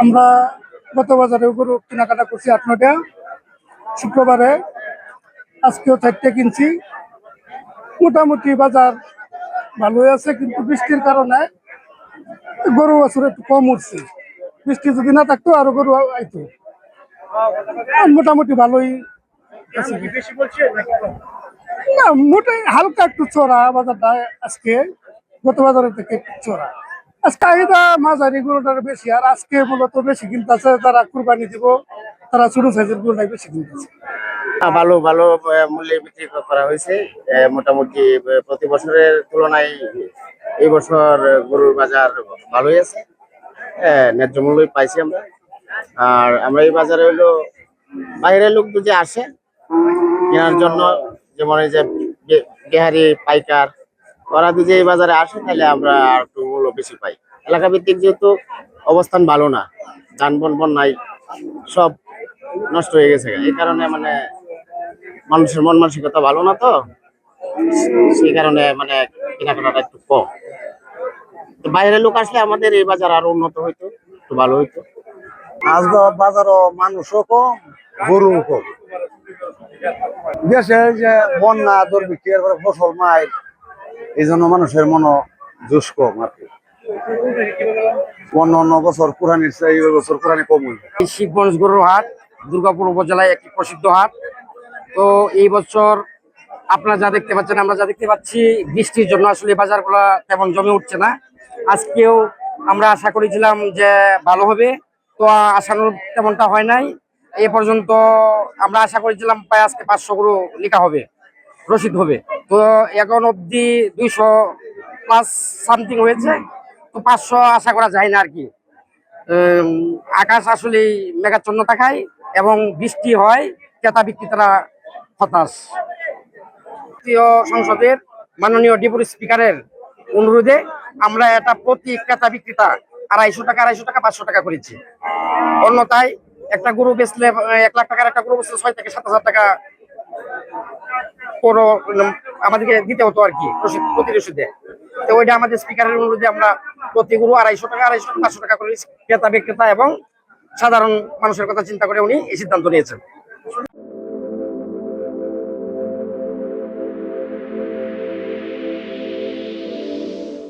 আমরা গত বাজারে গরু কেনাকাটা করছি 8-9টা, শুক্রবারে আজকেও 4টে কিনছি। মোটামুটি বাজার ভালোই আছে, কিন্তু বৃষ্টির কারণে গরু বছর একটু কম উঠছে। বৃষ্টি যদি না থাকতো আরো গরু আইতো। মোটামুটি ভালোই আছে। না, মোটাই হালকা একটু চড়া বাজারটা আজকে, গত বাজারের থেকে একটু চড়া। আজকে চাহিদা মাঝারি গরুটার বেশি, আর আজকে মূলত বেশি কিনতেছে যারা কুরবানি দিব, তারা ছোট সাইজের গরুটাই বেশি কিনতেছে। ভালো ভালো মূল্যে বিক্রি করা হয়েছে। মোটামুটি প্রতি বছরের তুলনায় এই বছর গরুর বাজার ভালোই আছে। ন্যায্য মূল্যই পাইছি আমরা। আর আমরা এই বাজারে হলো বাইরের লোক যদি আসে কেনার জন্য, যেমন এই যে বিহারি পাইকার, ওরা যদি এই বাজারে আসে তাহলে আমরা একটু মূল্য বেশি পাই। এলাকা ভিত্তিক যেহেতু অবস্থান ভালো না, যানবাহন নাই, সব নষ্ট হয়ে গেছে, এই কারণে মানে মানুষের মন মানসিকতা ভালো না, তো সেই কারণে মানে কেনাকাটাটা একটু কম। তো বাইরের লোক আসলে আমাদের এই বাজার আরো উন্নত হইতো, একটু ভালো হইতো। আজ বাজারও মানুষও কম, গরু কম। দেশে যে বন্যা দুর্ভিক্ষের ফসল মায়ের, এই জন্য মানুষের জোশ কম আর কি। অন্য বছর কুরবানির চেয়ে এই বছর কুরবানি কম হইল। শিবগঞ্জ গরুর হাট দুর্গাপুর উপজেলায় একটি প্রসিদ্ধ হাট। তো এই বছর আপনারা যা দেখতে পাচ্ছেন, আমরা যা দেখতে পাচ্ছি, বৃষ্টির জন্য আসলে বাজারগুলো তেমন জমে উঠছে না। আজকেও আমরা আশা করেছিলাম যে ভালো হবে, তো আশানুর তেমনটা হয় নাই। এ পর্যন্ত আমরা আশা করেছিলাম প্রায় আজকে 500 গরু লেখা হবে, রসিদ হবে। তো এখন অবধি 200+ সামথিং হয়েছে। তো 500 আশা করা যায় না আর কি। আকাশ আসলে মেঘাচ্ছন্ন থাকায় এবং বৃষ্টি হয়, ক্রেতা বিক্রেতারা হতাশ। জাতীয় সংসদের মাননীয় ডেপুটি স্পিকারের অনুরোধে আমরা এটা প্রতি ক্রেতা বিক্রেতা 250 টাকা 500 টাকা করেছি। অন্যথায় একটা গরু বেচলে 1 লাখ টাকার একটা গরু বেচলে 6 থেকে 7,000 টাকা পুরো আমাদেরকে দিতে হতো আর কি, প্রতি রসিদে। তো ওইটা আমাদের স্পিকারের অনুরোধে আমরা প্রতি গরু 250 টাকা 500 টাকা করে ক্রেতা বিক্রেতা এবং সাধারণ মানুষের কথা চিন্তা করে উনি এই সিদ্ধান্ত নিয়েছেন।